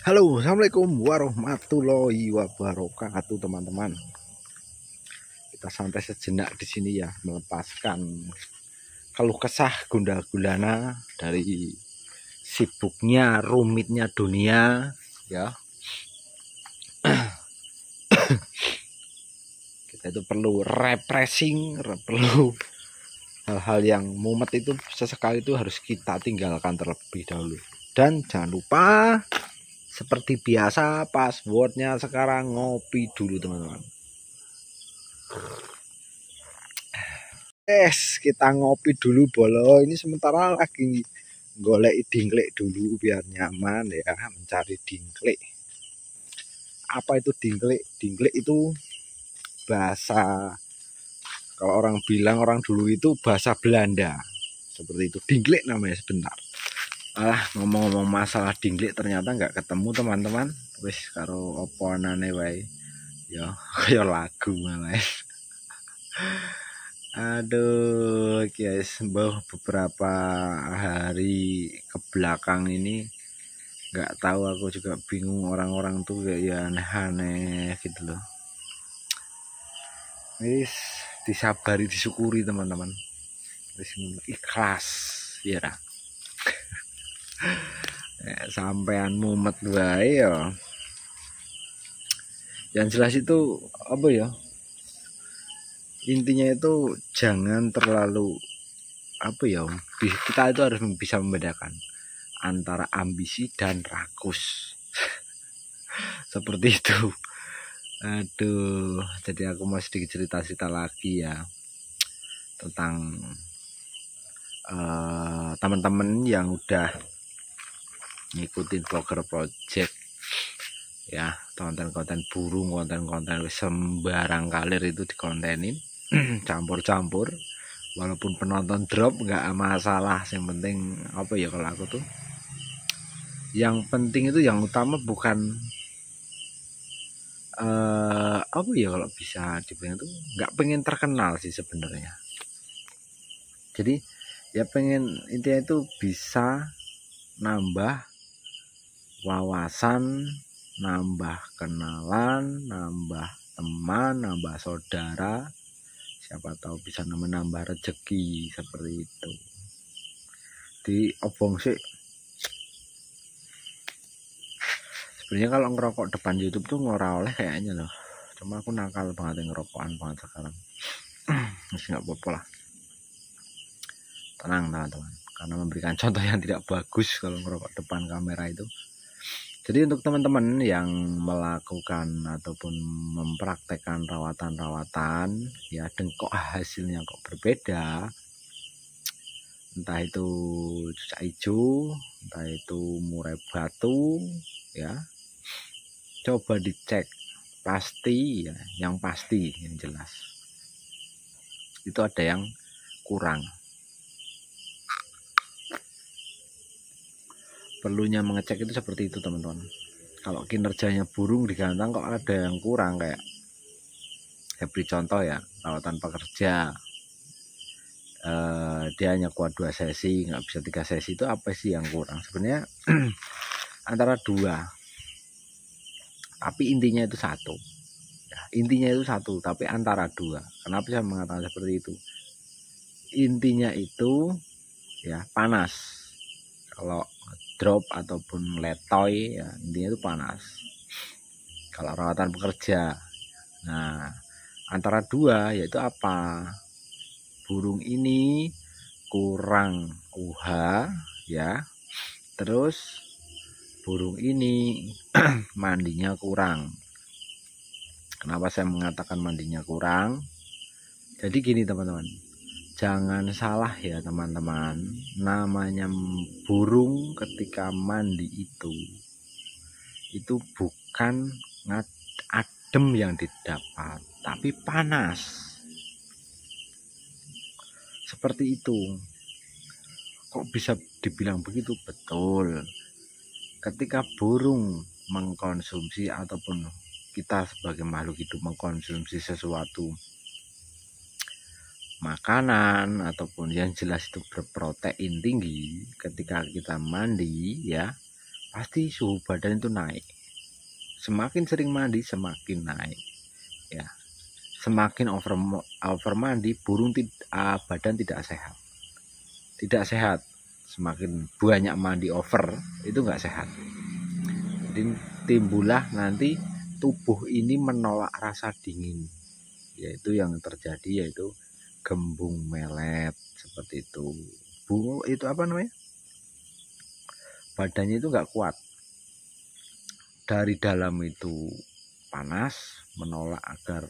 Halo, assalamualaikum warahmatullahi wabarakatuh, teman-teman. Kita santai sejenak di sini ya, melepaskan keluh kesah gundah gulana dari sibuknya, rumitnya dunia, ya. Kita itu perlu refreshing, perlu hal-hal yang mumet itu sesekali itu harus kita tinggalkan terlebih dahulu. Dan jangan lupa seperti biasa passwordnya sekarang ngopi dulu, teman-teman. Kita ngopi dulu bolo. Ini sementara lagi golek dingklik dulu biar nyaman ya, mencari dingklik. Apa itu dingklik? Dingklik itu bahasa, kalau orang bilang orang dulu itu bahasa Belanda. Seperti itu. Dingklik namanya sebentar. Ngomong-ngomong masalah dingklik ternyata nggak ketemu, teman-teman. Wis karo oponane wae. Ya, kayak lagu malah. Aduh guys, beberapa hari ke belakang ini nggak tahu, aku juga bingung, orang-orang tuh kayak ya aneh-aneh gitu loh. Wis disabari, disyukuri teman-teman. Wis ikhlas ya dah. Sampean mumet wae ya. Yang jelas itu apa ya? Intinya itu jangan terlalu apa ya? Kita itu harus bisa membedakan antara ambisi dan rakus. Seperti itu. Aduh, jadi aku mau sedikit cerita-cerita lagi ya tentang teman-teman yang udah ngikutin vlogger project ya, konten-konten burung, konten-konten sembarang kalir itu dikontenin. Campur-campur, walaupun penonton drop nggak masalah, yang penting apa ya, kalau aku tuh yang penting itu, yang utama bukan apa ya, kalau bisa dibilang tuh nggak pengen terkenal sih sebenarnya. Jadi ya pengen, intinya itu bisa nambah wawasan, nambah kenalan, nambah teman, nambah saudara, siapa tahu bisa menambah rezeki, seperti itu. Di obong sih sebenarnya kalau ngerokok depan YouTube tuh ngora oleh kayaknya loh, cuma aku nakal banget ngerokokan banget sekarang. Masih nggak apa-apa lah, tenang teman-teman, karena memberikan contoh yang tidak bagus kalau ngerokok depan kamera itu. Jadi untuk teman-teman yang melakukan ataupun mempraktekkan rawatan-rawatan ya, dan kok hasilnya kok berbeda, entah itu cucak hijau, entah itu murai batu ya, coba dicek pasti ya, yang pasti yang jelas itu ada yang kurang. Perlunya mengecek itu seperti itu, teman-teman. Kalau kinerjanya burung digantang kok ada yang kurang, kayak saya beri contoh ya, rawatan pekerja, dia hanya kuat 2 sesi, nggak bisa 3 sesi, itu apa sih yang kurang sebenarnya? Antara dua, tapi intinya itu satu ya, intinya itu satu tapi antara dua. Kenapa saya mengatakan seperti itu? Intinya itu ya panas. Kalau drop ataupun letoy ya, intinya itu panas kalau rawatan pekerja. Nah, antara dua yaitu apa? Burung ini kurang UH ya, terus burung ini mandinya kurang. Kenapa saya mengatakan mandinya kurang? Jadi gini teman-teman, jangan salah ya teman-teman, namanya burung ketika mandi itu bukan adem yang didapat, tapi panas. Seperti itu. Kok bisa dibilang begitu? Betul. Ketika burung mengkonsumsi ataupun kita sebagai makhluk hidup mengkonsumsi sesuatu makanan ataupun yang jelas itu berprotein tinggi, ketika kita mandi ya, pasti suhu badan itu naik. Semakin sering mandi semakin naik ya. Semakin over mandi burung badan tidak sehat. Semakin banyak mandi over itu nggak sehat. Jadi timbullah nanti tubuh ini menolak rasa dingin, yaitu yang terjadi yaitu gembung melet seperti itu. Bunga itu apa namanya? Badannya itu nggak kuat. Dari dalam itu panas, menolak agar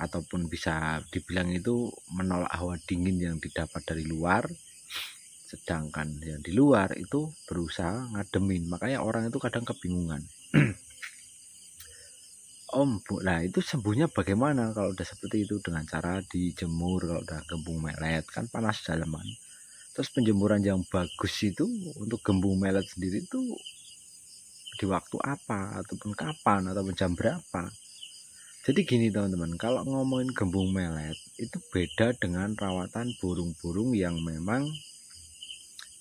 ataupun bisa dibilang itu menolak hawa dingin yang didapat dari luar. Sedangkan yang di luar itu berusaha ngademin. Makanya orang itu kadang kebingungan. Om, Bu, nah itu sembuhnya bagaimana kalau udah seperti itu? Dengan cara dijemur. Kalau udah gembung melet kan panas dalaman. Terus penjemuran yang bagus itu untuk gembung melet sendiri itu di waktu apa, ataupun kapan, ataupun jam berapa. Jadi gini teman-teman, kalau ngomongin gembung melet itu beda dengan rawatan burung-burung yang memang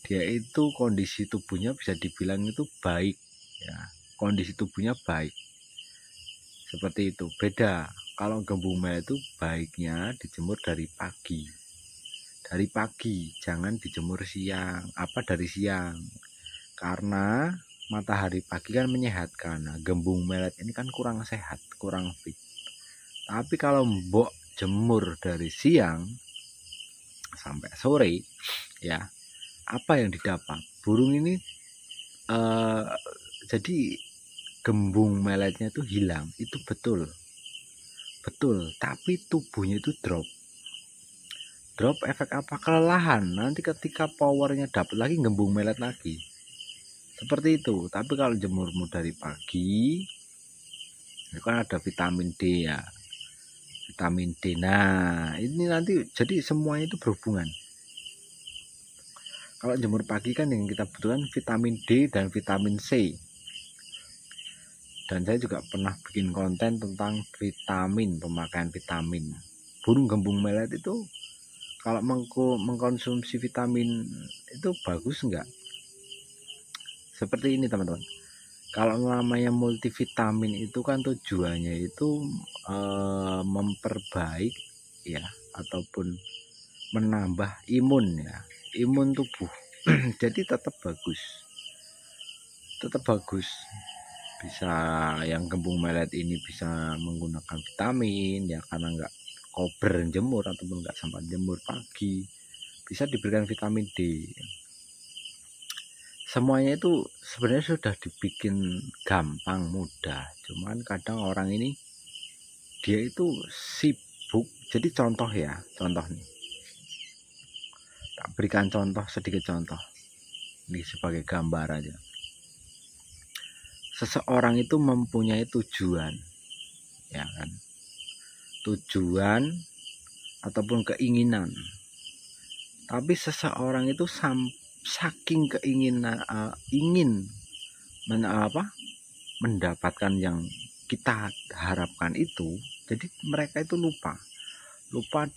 dia itu kondisi tubuhnya bisa dibilang itu baik ya, kondisi tubuhnya baik seperti itu. Beda kalau gembung melet itu baiknya dijemur dari pagi, jangan dijemur siang. Apa dari siang? Karena matahari pagi kan menyehatkan. Nah, gembung melet ini kan kurang sehat, kurang fit. Tapi kalau mbok jemur dari siang sampai sore ya, apa yang didapat? Burung ini jadi gembung meletnya itu hilang, itu betul. Tapi tubuhnya itu drop efek apa? Kelelahan. Nanti ketika powernya dapat lagi gembung melet lagi seperti itu. Tapi kalau jemurmu dari pagi itu kan ada vitamin D ya, vitamin D. Nah ini nanti jadi semuanya itu berhubungan. Kalau jemur pagi kan yang kita butuhkan vitamin D dan vitamin C. Dan saya juga pernah bikin konten tentang vitamin, pemakaian vitamin. Burung gembung melet itu kalau mengkonsumsi vitamin itu bagus enggak? Seperti ini teman-teman. Kalau namanya multivitamin itu kan tujuannya itu memperbaik ya, ataupun menambah imun ya, imun tubuh. Jadi tetap bagus. Bisa yang gembung melet ini bisa menggunakan vitamin ya, karena enggak kober jemur ataupun enggak sempat jemur pagi, bisa diberikan vitamin D. Semuanya itu sebenarnya sudah dibikin gampang, mudah. Cuman kadang orang ini dia itu sibuk. Jadi contoh nih, tak berikan sedikit contoh ini sebagai gambar aja. Seseorang itu mempunyai tujuan ya kan, tujuan ataupun keinginan. Tapi seseorang itu saking keinginan ingin mendapatkan yang kita harapkan itu, jadi mereka itu lupa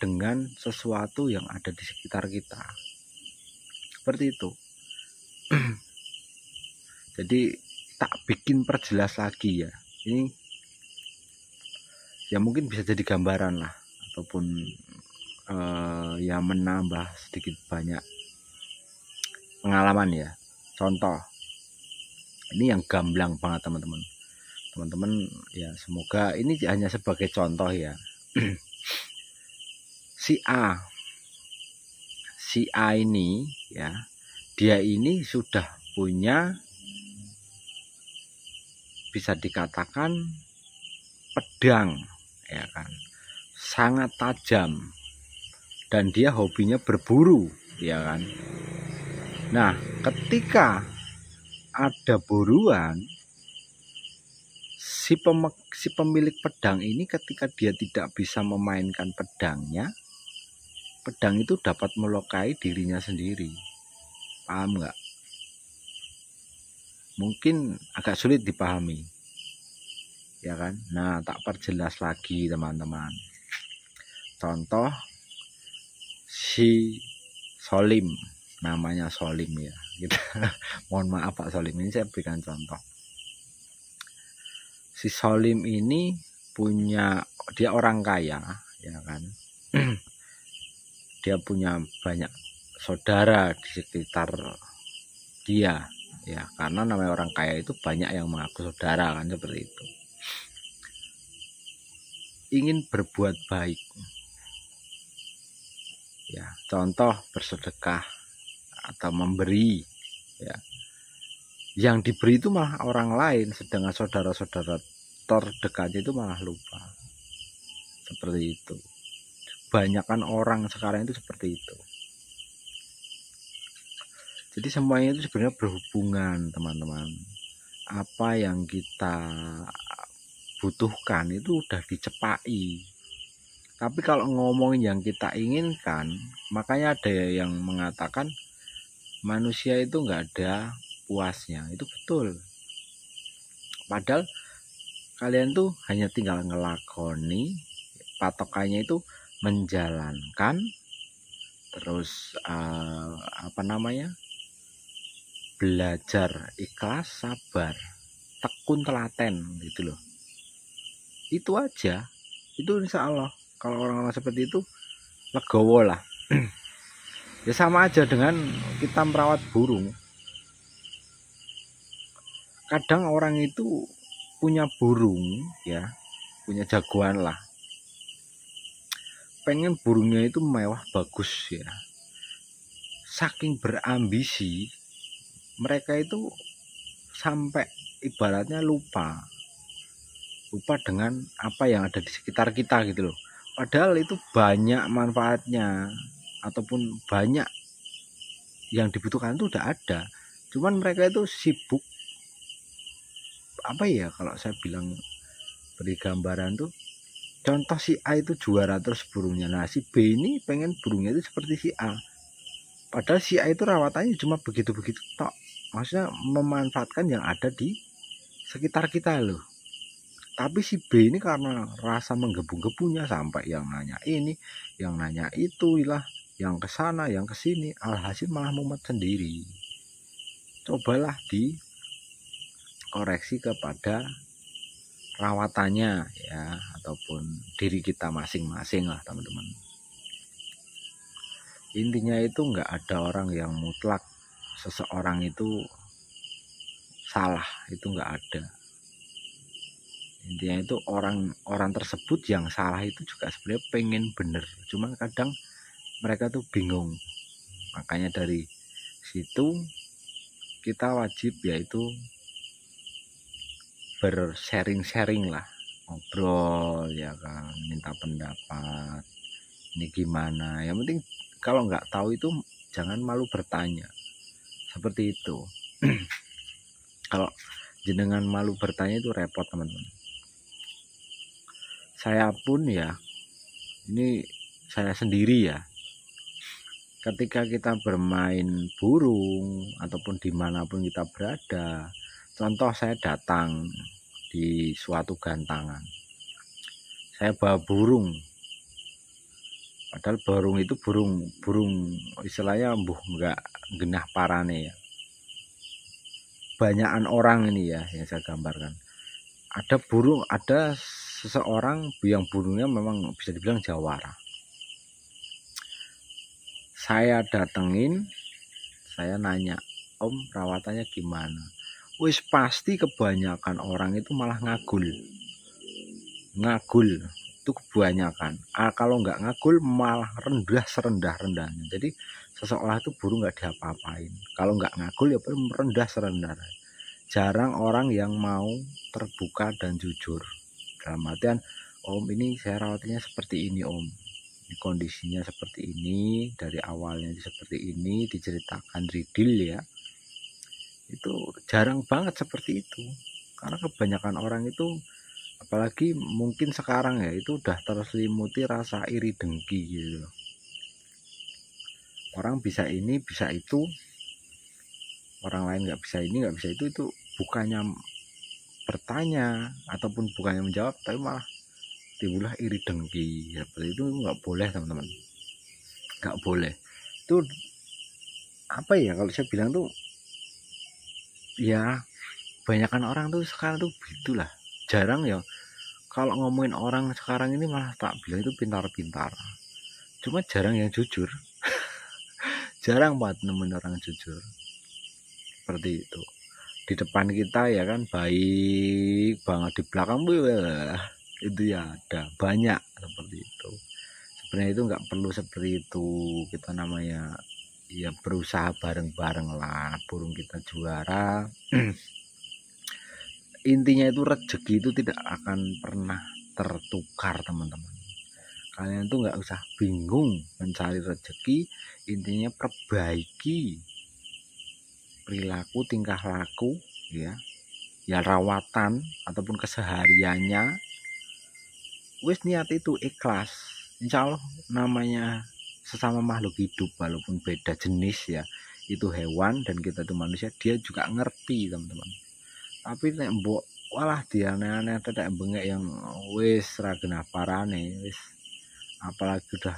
dengan sesuatu yang ada di sekitar kita. Seperti itu. Jadi tak bikin perjelas lagi ya. Ini ya mungkin bisa jadi gambaran lah, ataupun ya menambah sedikit banyak pengalaman ya. Contoh ini yang gamblang banget teman-teman ya, semoga ini hanya sebagai contoh ya. si A ini ya, dia ini sudah punya bisa dikatakan pedang ya kan, sangat tajam, dan dia hobinya berburu ya kan. Nah ketika ada buruan, si pemilik pedang ini ketika dia tidak bisa memainkan pedangnya, pedang itu dapat melukai dirinya sendiri. Paham nggak? Mungkin agak sulit dipahami ya kan. Nah tak perjelas lagi teman-teman. Contoh si Solim, namanya Solim ya. gitu. Mohon maaf Pak Solim, ini saya berikan contoh. Si Solim ini dia orang kaya, ya kan. Dia punya banyak saudara di sekitar dia, ya, karena namanya orang kaya itu banyak yang mengaku saudara kan, seperti itu. Ingin berbuat baik, ya, contoh bersedekah atau memberi, ya, yang diberi itu malah orang lain, sedangkan saudara-saudara terdekatnya itu malah lupa. Seperti itu. Banyakan orang sekarang itu seperti itu. Jadi semuanya itu sebenarnya berhubungan, teman-teman. Apa yang kita butuhkan itu udah dicepai. Tapi kalau ngomongin yang kita inginkan, makanya ada yang mengatakan manusia itu nggak ada puasnya. Itu betul. Padahal kalian tuh hanya tinggal ngelakoni, patokannya itu menjalankan, terus belajar ikhlas, sabar, tekun, telaten gitu loh. Itu aja. Itu insya Allah kalau orang-orang seperti itu legowo lah. Ya sama aja dengan kita merawat burung. Kadang orang itu punya burung, ya, punya jagoan lah, pengen burungnya itu mewah bagus, ya. Saking berambisi mereka itu sampai ibaratnya lupa dengan apa yang ada di sekitar kita gitu loh. Padahal itu banyak manfaatnya ataupun banyak yang dibutuhkan itu udah ada. Cuman mereka itu sibuk, apa ya, kalau saya bilang beri gambaran tuh, contoh si A itu juara terus burungnya. Nah si B ini pengen burungnya itu seperti si A. Padahal si A itu rawatannya cuma begitu-begitu tok. Maksudnya memanfaatkan yang ada di sekitar kita loh. Tapi si B ini karena rasa menggebu-gebunya sampai yang nanya ini, yang nanya itu lah, yang kesana, yang kesini, alhasil malah mumet sendiri. Cobalah dikoreksi kepada rawatannya, ya, ataupun diri kita masing-masing lah, teman-teman. Intinya itu nggak ada orang yang mutlak seseorang itu salah, itu nggak ada. Intinya itu orang tersebut yang salah itu juga sebenarnya pengen bener, cuman kadang mereka tuh bingung. Makanya dari situ kita wajib yaitu bersharing-sharing lah, ngobrol, ya kan, minta pendapat, ini gimana. Yang penting kalau nggak tahu itu jangan malu bertanya, seperti itu. Kalau jenengan malu bertanya itu repot, teman-teman. Saya pun ya, ini saya sendiri ya, ketika kita bermain burung ataupun dimanapun kita berada, contoh saya datang di suatu gantangan, saya bawa burung, padahal burung itu burung istilahnya nggak genah parane ya. Banyakan orang ini ya yang saya gambarkan, ada seseorang yang burungnya memang bisa dibilang jawara. Saya datengin, saya nanya, Om rawatannya gimana? Wis pasti kebanyakan orang itu malah ngagul itu kebanyakan. Kalau nggak ngagul malah rendah serendah-rendahnya. Jadi seseorang itu burung nggak diapa-apain. Kalau nggak ngagul ya rendah serendah. Jarang orang yang mau terbuka dan jujur. Dalam artian, Om ini saya rawatnya seperti ini Om, ini kondisinya seperti ini, dari awalnya seperti ini, diceritakan detail ya. Itu jarang banget seperti itu, karena kebanyakan orang itu, apalagi mungkin sekarang ya, itu udah terselimuti rasa iri dengki gitu. Orang bisa ini bisa itu, orang lain nggak bisa ini nggak bisa itu bukannya bertanya ataupun bukannya menjawab, tapi malah timbullah iri dengki. Seperti itu nggak boleh, teman-teman, nggak boleh. Itu apa ya, kalau saya bilang tuh ya kebanyakan orang tuh sekarang tuh gitulah. Jarang ya kalau ngomongin orang sekarang ini malah tak bilang itu pintar-pintar. Cuma jarang yang jujur. Jarang banget nemuin orang jujur. Seperti itu. Di depan kita ya kan baik banget, di belakang itu ya ada banyak seperti itu. Sebenarnya itu nggak perlu seperti itu. Kita namanya ya berusaha bareng-bareng lah, burung kita juara. Intinya itu rezeki itu tidak akan pernah tertukar, teman-teman. Kalian tuh nggak usah bingung mencari rezeki. Intinya perbaiki perilaku, tingkah laku, ya rawatan ataupun kesehariannya. Wis niat itu ikhlas, insya Allah namanya sesama makhluk hidup walaupun beda jenis ya, itu hewan dan kita itu manusia, dia juga ngerti, teman-teman. Tapi nek mbok walah dia aneh-aneh tetek bengek yang wis ra genah parane wis, apalagi udah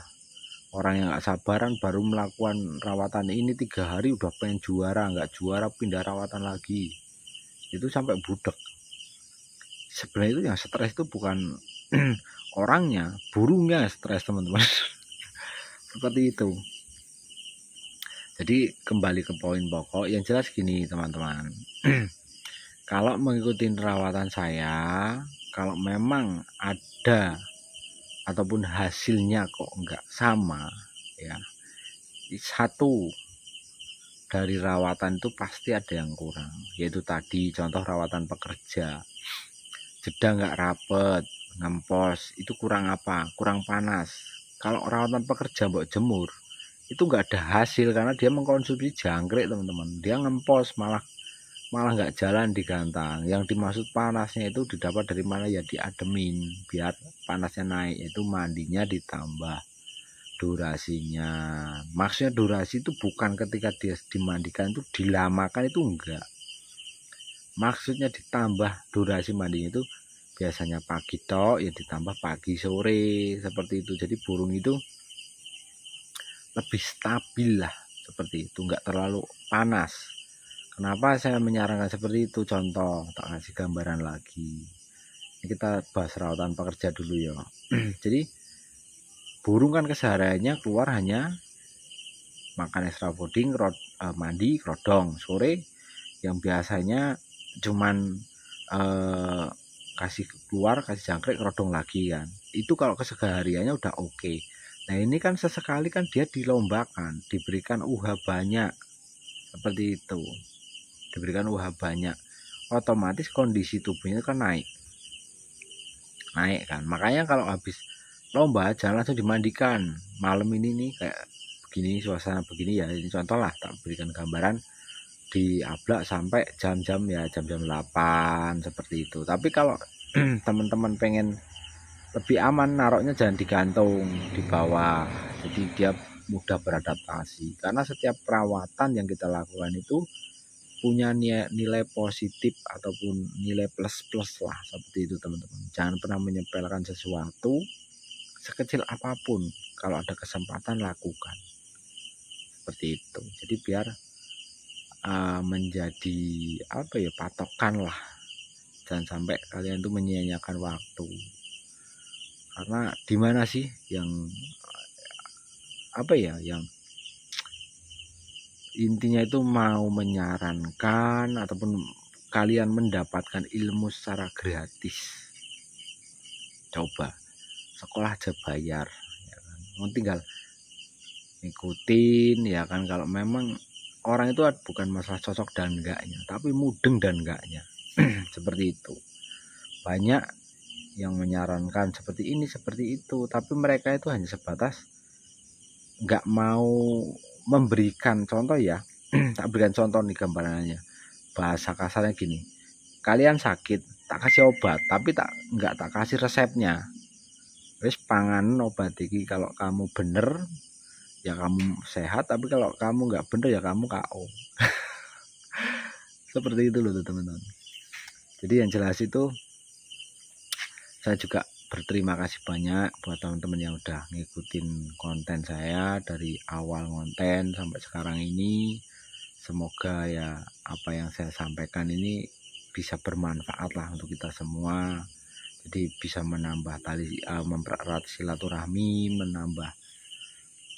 orang yang gak sabaran baru melakukan rawatan ini 3 hari udah pengen juara, nggak juara pindah rawatan lagi, itu sampai budek. Sebenarnya itu yang stres itu bukan orangnya, burungnya stres, teman-teman. Seperti itu. Jadi kembali ke poin pokok yang jelas gini, teman-teman. Kalau mengikuti rawatan saya, kalau memang ada ataupun hasilnya kok enggak sama ya, satu dari rawatan itu pasti ada yang kurang, yaitu tadi contoh rawatan pekerja, jeda nggak rapet, ngempos, itu kurang apa? Kurang panas. Kalau rawatan pekerja mbok jemur itu nggak ada hasil karena dia mengkonsumsi jangkrik, teman-teman. Dia ngempos malah nggak jalan di gantang. Yang dimaksud panasnya itu didapat dari mana ya, diademin biar panasnya naik, itu mandinya ditambah durasinya. Maksudnya durasi itu bukan ketika dia dimandikan itu dilamakan, itu enggak. Maksudnya ditambah durasi mandinya itu biasanya pagi tok ya ditambah pagi sore, seperti itu. Jadi burung itu lebih stabil lah, seperti itu, enggak terlalu panas. Kenapa saya menyarankan seperti itu? Contoh, tak kasih gambaran lagi. Ini kita bahas rawatan pekerja dulu ya. Jadi burung kan kesehariannya keluar hanya makan extra fooding, mandi, kerodong. Sore yang biasanya cuman kasih keluar, kasih jangkrik, kerodong lagi kan. Itu kalau kesehariannya udah oke. Nah ini kan sesekali kan dia dilombakan, diberikan banyak, seperti itu. Diberikan banyak, otomatis kondisi tubuhnya kan naik kan. Makanya kalau habis lomba jangan langsung dimandikan malam ini nih, kayak begini suasana begini ya, ini contoh lah, tak berikan gambaran, diablak sampai jam-jam 8 seperti itu. Tapi kalau teman-teman pengen lebih aman, naroknya jangan digantung di bawah, jadi dia mudah beradaptasi. Karena setiap perawatan yang kita lakukan itu punya nilai positif ataupun nilai plus lah, seperti itu, teman-teman. Jangan pernah menyepelekan sesuatu sekecil apapun, kalau ada kesempatan lakukan, seperti itu. Jadi biar menjadi patokan lah, jangan sampai kalian tuh menyia-nyiakan waktu. Karena di mana sih yang yang intinya itu mau menyarankan ataupun kalian mendapatkan ilmu secara gratis. Coba sekolah aja bayar ya kan, tinggal ngikutin ya kan. Kalau memang orang itu bukan masalah cocok dan enggaknya, tapi mudeng dan enggaknya. Seperti itu. Banyak yang menyarankan seperti ini seperti itu, tapi mereka itu hanya sebatas nggak mau memberikan contoh ya. Tak berikan contoh nih gambarannya, bahasa kasarnya gini, kalian sakit tak kasih obat tapi nggak tak kasih resepnya. Wis pangan obat iki, kalau kamu bener ya kamu sehat, tapi kalau kamu nggak bener ya kamu KO. Seperti itu loh teman-teman. Jadi yang jelas itu saya juga berterima kasih banyak buat teman-teman yang udah ngikutin konten saya dari awal konten sampai sekarang ini. Semoga ya apa yang saya sampaikan ini bisa bermanfaat lah untuk kita semua. Jadi bisa menambah mempererat silaturahmi, menambah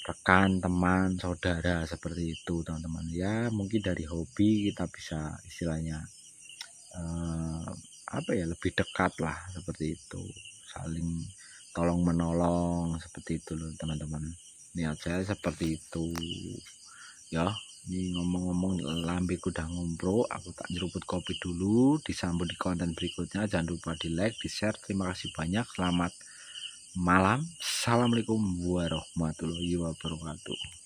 rekan, teman, saudara seperti itu teman-teman. Ya mungkin dari hobi kita bisa istilahnya lebih dekat lah seperti itu, saling tolong menolong seperti itu loh teman-teman. Niat saya seperti itu ya. Ini ngomong-ngomong lambeku udah ngomprok, aku tak nyeruput kopi dulu. Disambut di konten berikutnya, jangan lupa di like, di share. Terima kasih banyak, selamat malam, assalamualaikum warahmatullahi wabarakatuh.